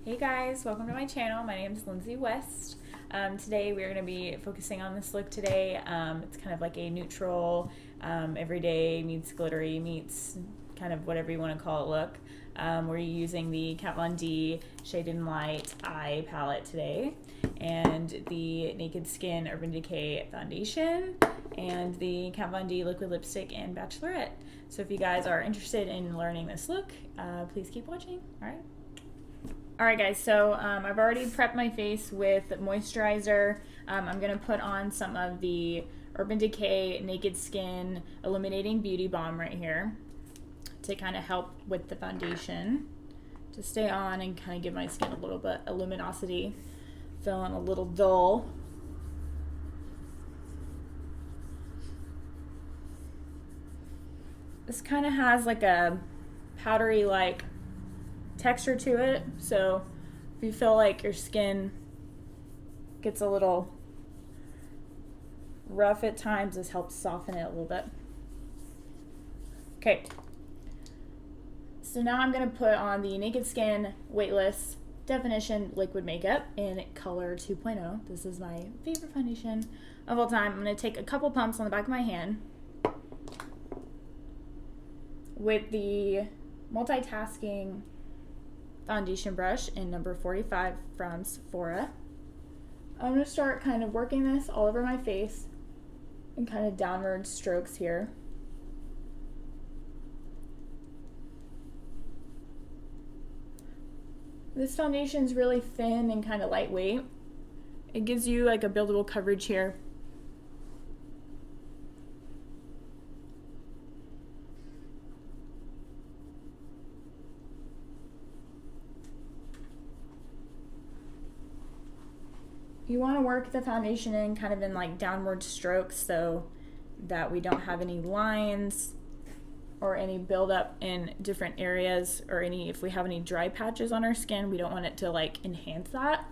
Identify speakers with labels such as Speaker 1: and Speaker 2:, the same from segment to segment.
Speaker 1: Hey guys, welcome to my channel. My name is Lindsay West. Today we're going to be focusing on this look today. It's kind of like a neutral, everyday meets glittery meets kind of whatever you want to call it look. We're using the Kat Von D Shade and Light Eye Palette today, and the Naked Skin Urban Decay Foundation, and the Kat Von D Liquid Lipstick and Bachelorette. So if you guys are interested in learning this look, please keep watching. Alright guys, so I've already prepped my face with moisturizer. I'm going to put on some of the Urban Decay Naked Skin Illuminating Beauty Balm right here to kind of help with the foundation, to stay on and kind of give my skin a little bit of luminosity. Feeling a little dull. This kind of has like a powdery like texture to it, so if you feel like your skin gets a little rough at times, this helps soften it a little bit. Okay, so now I'm going to put on the Naked Skin Weightless Definition Liquid Makeup in color 2.0. This is my favorite foundation of all time. I'm going to take a couple pumps on the back of my hand with the multitasking foundation brush in number 45 from Sephora. I'm going to start kind of working this all over my face and kind of downward strokes here. This foundation is really thin and kind of lightweight. It gives you like a buildable coverage here. You want to work the foundation in kind of in like downward strokes so that we don't have any lines or any buildup in different areas, or if we have any dry patches on our skin, we don't want it to like enhance that.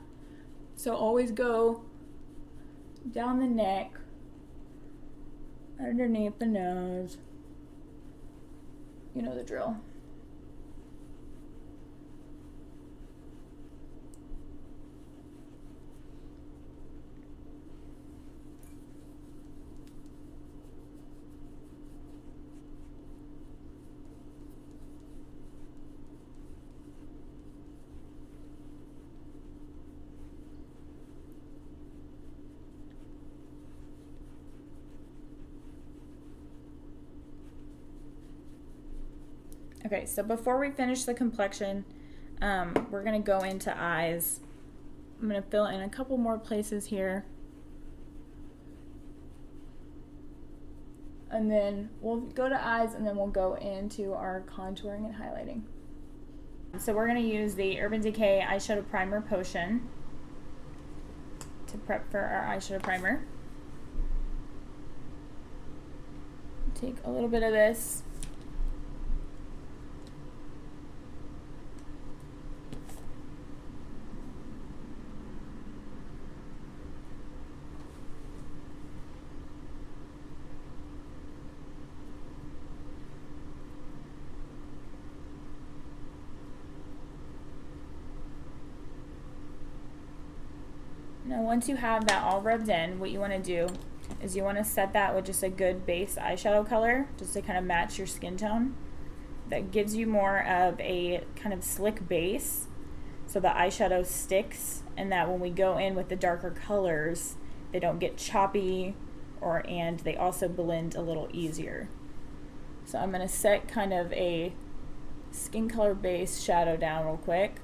Speaker 1: So always go down the neck, underneath the nose. You know the drill. Okay, so before we finish the complexion, we're going to go into eyes. I'm going to fill in a couple more places here. And then we'll go to eyes, and then we'll go into our contouring and highlighting. So we're going to use the Urban Decay Eyeshadow Primer Potion to prep for our eyeshadow primer. Take a little bit of this. Now once you have that all rubbed in, what you want to do is you want to set that with just a good base eyeshadow color, just to kind of match your skin tone. That gives you more of a kind of slick base, so the eyeshadow sticks, and that when we go in with the darker colors, they don't get choppy, and they also blend a little easier. So I'm going to set kind of a skin color base shadow down real quick.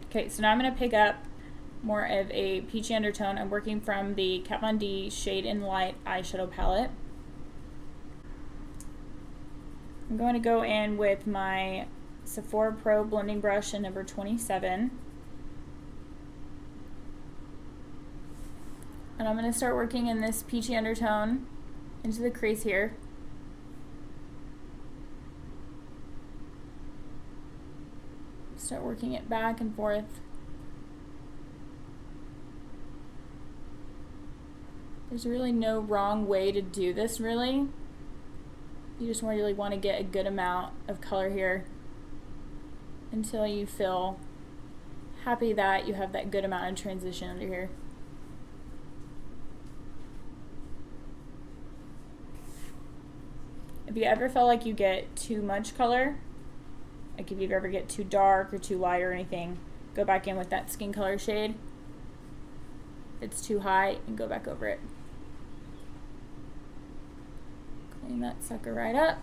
Speaker 1: Okay, so now I'm going to pick up more of a peachy undertone. I'm working from the Kat Von D Shade and Light Eyeshadow Palette. I'm going to go in with my Sephora Pro Blending Brush in number 27. And I'm going to start working in this peachy undertone into the crease here. Start working it back and forth. There's really no wrong way to do this, really. You just really want to get a good amount of color here until you feel happy that you have that good amount of transition under here. If you ever feel like you get too much color, like if you ever get too dark or too light or anything, go back in with that skin color shade. If it's too high, and go back over it. Clean that sucker right up.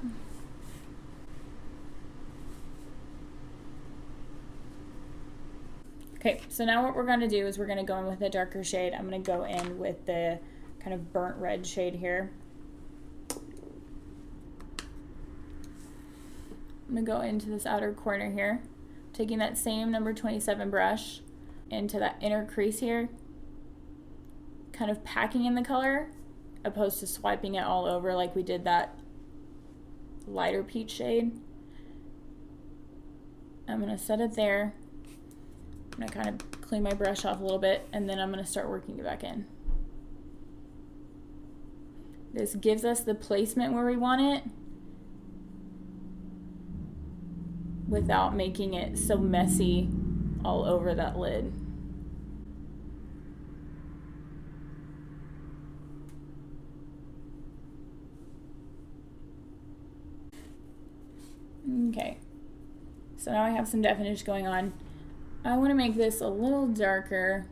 Speaker 1: Okay, so now what we're going to do is we're going to go in with a darker shade. I'm going to go in with the kind of burnt red shade here. I'm going to go into this outer corner here, taking that same number 27 brush into that inner crease here, kind of packing in the color opposed to swiping it all over like we did that lighter peach shade. I'm going to set it there. I'm going to kind of clean my brush off a little bit, and then I'm going to start working it back in. This gives us the placement where we want it without making it so messy all over that lid. Okay, so now I have some definition going on. I want to make this a little darker,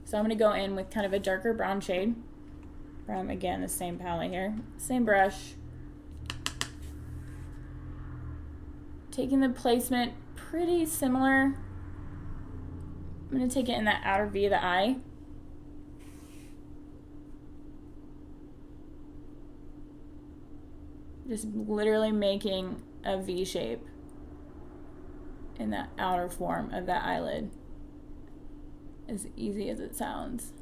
Speaker 1: so I'm going to go in with kind of a darker brown shade from, again, the same palette here, same brush. Taking the placement pretty similar. I'm going to take it in that outer V of the eye. Just literally making a V shape in that outer form of that eyelid. As easy as it sounds.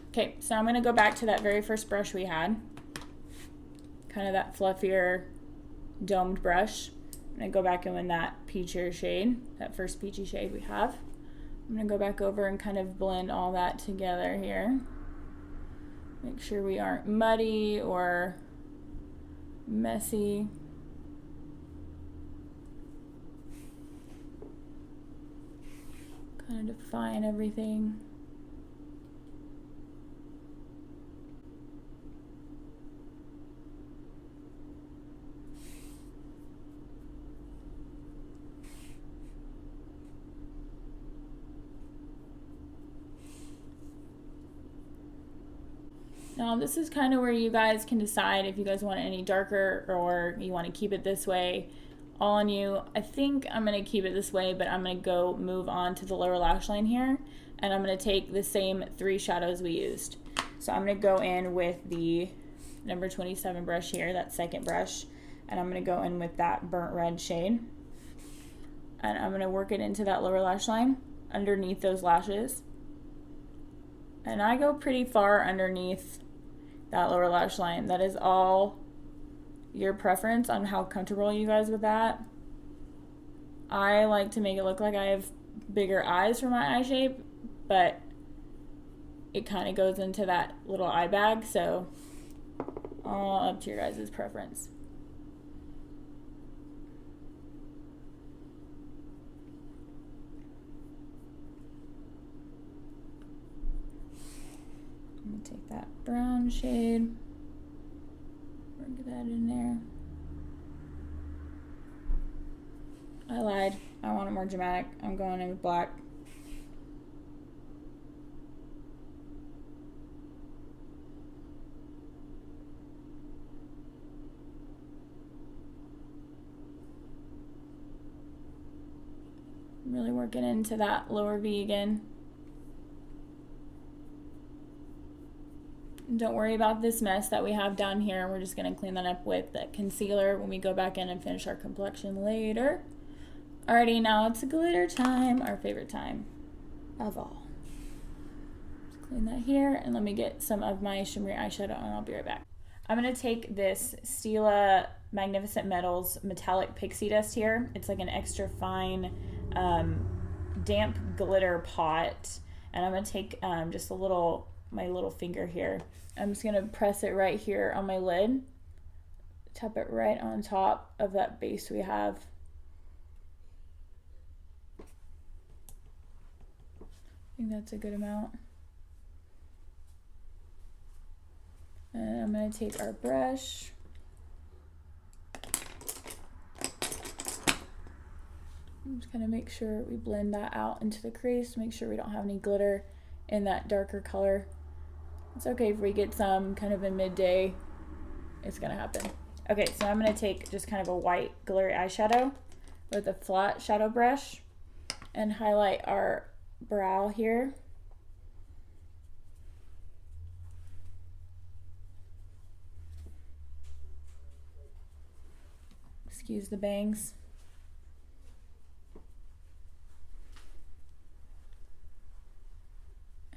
Speaker 1: Okay, so I'm going to go back to that very first brush we had. Kind of that fluffier, domed brush. I'm going to go back in with that peachier shade, that first peachy shade we have. I'm going to go back over and kind of blend all that together here. Make sure we aren't muddy or messy. Kind of define everything. Now this is kind of where you guys can decide if you guys want it any darker or you want to keep it this way. All on you. I think I'm going to keep it this way, but I'm going to go move on to the lower lash line here, and I'm going to take the same 3 shadows we used. So I'm going to go in with the number 27 brush here, that second brush, and I'm going to go in with that burnt red shade, and I'm going to work it into that lower lash line underneath those lashes. And I go pretty far underneath that lower lash line. That is all your preference on how comfortable you guys with that. I like to make it look like I have bigger eyes for my eye shape, but it kind of goes into that little eye bag, so all up to your guys' preference. I'm going to take that brown shade, work that in there. I lied. I want it more dramatic. I'm going in with black. Really working into that lower V again. Don't worry about this mess that we have down here. We're just going to clean that up with the concealer when we go back in and finish our complexion later. Alrighty, now it's glitter time, our favorite time of all. Let's clean that here, and let me get some of my shimmery eyeshadow, and I'll be right back. I'm going to take this Stila Magnificent Metals Metallic Pixie Dust here. It's like an extra fine damp glitter pot, and I'm gonna take just my little finger here. I'm just gonna press it right here on my lid, tap it right on top of that base we have. I think that's a good amount. And I'm gonna take our brush. I'm just gonna make sure we blend that out into the crease, make sure we don't have any glitter in that darker color. It's okay if we get some kind of in midday, it's gonna happen. Okay, so I'm gonna take just kind of a white glittery eyeshadow with a flat shadow brush and highlight our brow here. Excuse the bangs.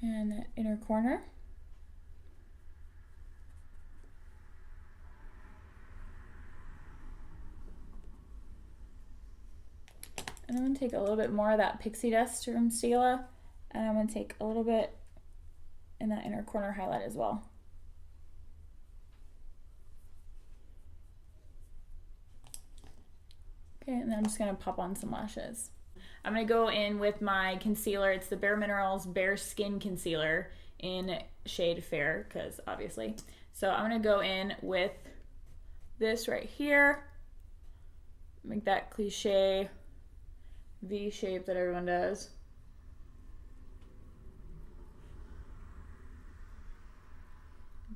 Speaker 1: And that inner corner. And I'm going to take a little bit more of that pixie dust from Stila, and I'm going to take a little bit in that inner corner highlight as well. Okay, and then I'm just going to pop on some lashes. I'm going to go in with my concealer. It's the Bare Minerals Bare Skin Concealer in shade Fair, because obviously. So I'm going to go in with this right here. Make that cliche V shape that everyone does.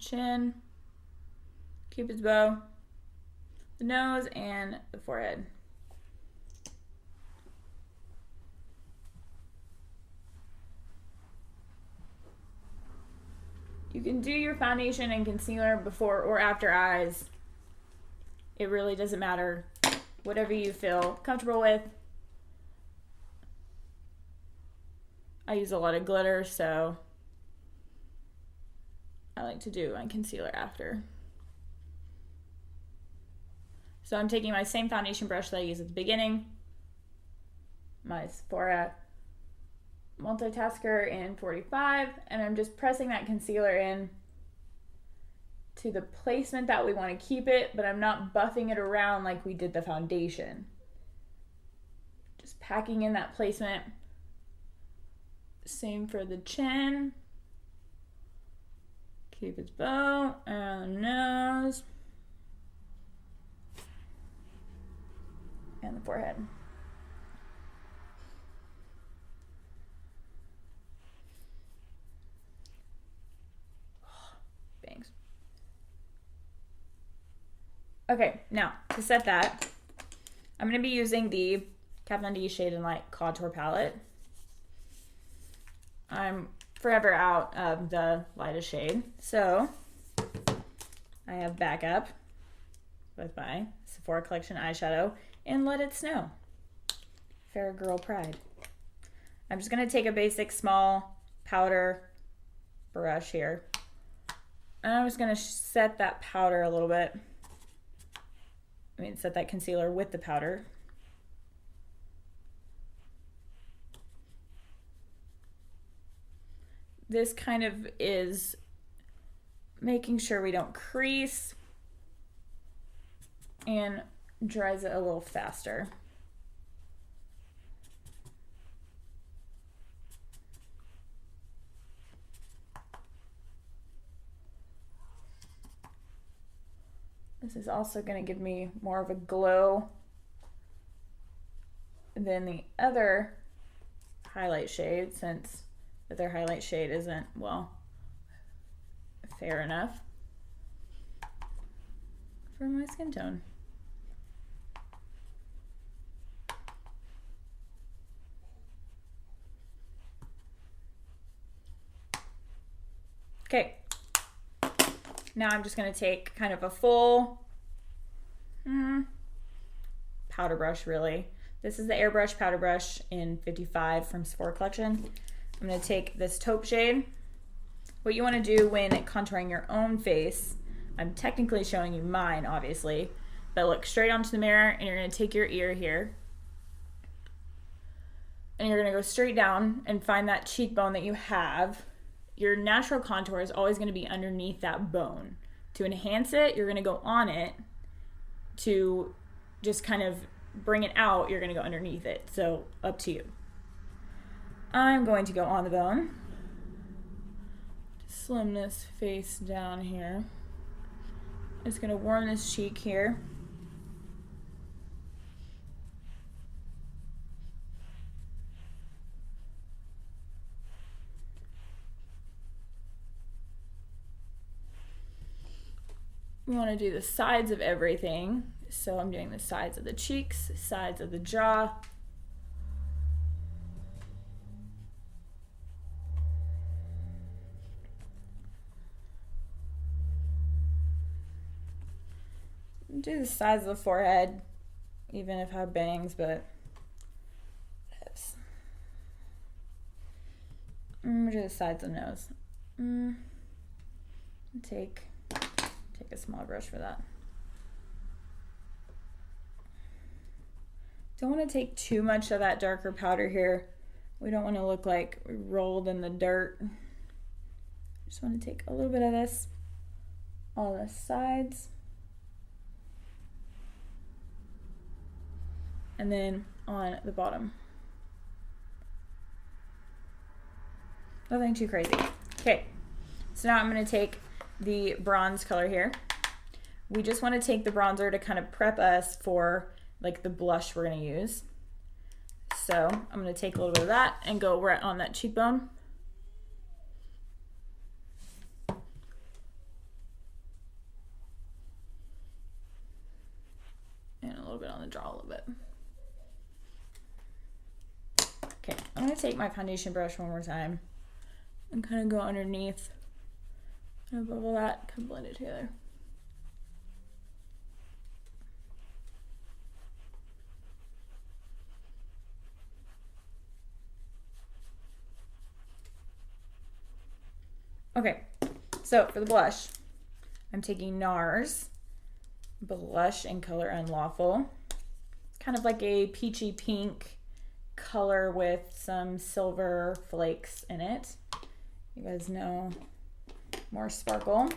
Speaker 1: Chin, Cupid's bow, the nose, and the forehead. You can do your foundation and concealer before or after eyes. It really doesn't matter. Whatever you feel comfortable with. I use a lot of glitter, so I like to do my concealer after. So I'm taking my same foundation brush that I used at the beginning, my Sephora Multitasker in 45, and I'm just pressing that concealer in to the placement that we want to keep it, but I'm not buffing it around like we did the foundation. Just packing in that placement. Same for the chin, Cupid's bow, and the nose, and the forehead. Bangs. Okay, now to set that, I'm going to be using the Kat Von D Shade and Light Contour Palette. I'm forever out of the lightest shade, so I have backup with my Sephora Collection eyeshadow in Let It Snow. Fair Girl Pride. I'm just going to take a basic small powder brush here, and I'm just going to set that powder a little bit. Set that concealer with the powder. This kind of is making sure we don't crease and dries it a little faster. This is also going to give me more of a glow than the other highlight shade, since the other highlight shade isn't, well, fair enough for my skin tone. Okay, now I'm just going to take kind of a full powder brush, really. This is the Airbrush powder brush in 55 from Sephora Collection. I'm going to take this taupe shade. What you want to do when contouring your own face, I'm technically showing you mine, obviously, but look straight onto the mirror, and you're going to take your ear here, and you're gonna go straight down and find that cheekbone that you have. Your natural contour is always gonna be underneath that bone. To enhance it, you're gonna go on it. To just kind of bring it out, you're gonna go underneath it. So up to you. I'm going to go on the bone. Slim this face down here. It's gonna warm this cheek here. We want to do the sides of everything. So I'm doing the sides of the cheeks, sides of the jaw. Do the sides of the forehead, even if I have bangs, but yes. Do the sides of the nose. Take a small brush for that. Don't want to take too much of that darker powder here. We don't want to look like we rolled in the dirt. Just want to take a little bit of this on the sides. And then on the bottom. Nothing too crazy. Okay, so now I'm going to take the bronze color here. We just want to take the bronzer to kind of prep us for like the blush we're going to use. So I'm going to take a little bit of that and go right on that cheekbone. And a little bit on the jaw a little bit. Okay, I'm going to take my foundation brush one more time and kind of go underneath and above all that, kind of blend it together. Okay, so for the blush, I'm taking NARS Blush in color Unlawful. It's kind of like a peachy pink color with some silver flakes in it. You guys know, more sparkle.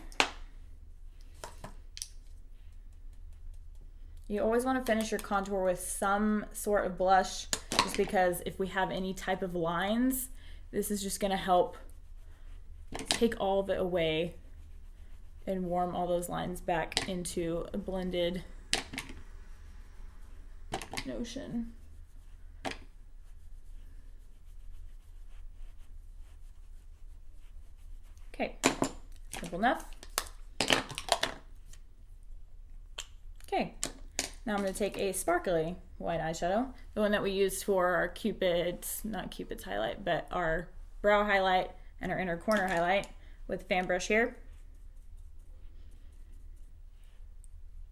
Speaker 1: You always want to finish your contour with some sort of blush, just because if we have any type of lines, this is just going to help take all of it away and warm all those lines back into a blended notion. Okay, simple enough. Okay, now I'm going to take a sparkly white eyeshadow, the one that we used for our Cupid's, not Cupid's highlight, but our brow highlight and our inner corner highlight, with fan brush here.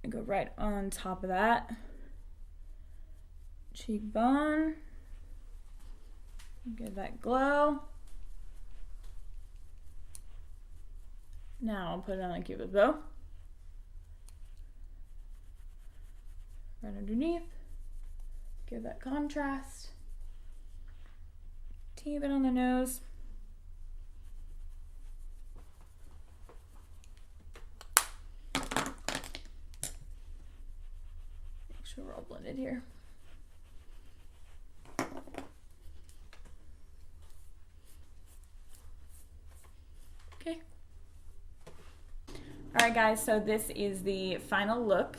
Speaker 1: And go right on top of that cheekbone. Give that glow. Now I'll put it on a Cupid's bow. Right underneath. Give that contrast. Teeny bit on the nose. Make sure we're all blended here. Okay. All right, guys, so this is the final look.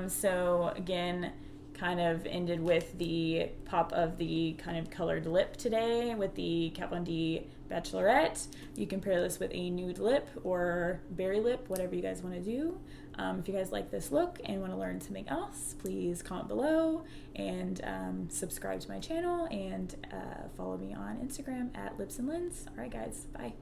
Speaker 1: So again, kind of ended with the pop of the kind of colored lip today with the Kat Von D Bachelorette. You can pair this with a nude lip or berry lip, whatever you guys want to do. If you guys like this look and want to learn something else, please comment below and subscribe to my channel and follow me on Instagram at Lips and Lens. All right, guys, bye.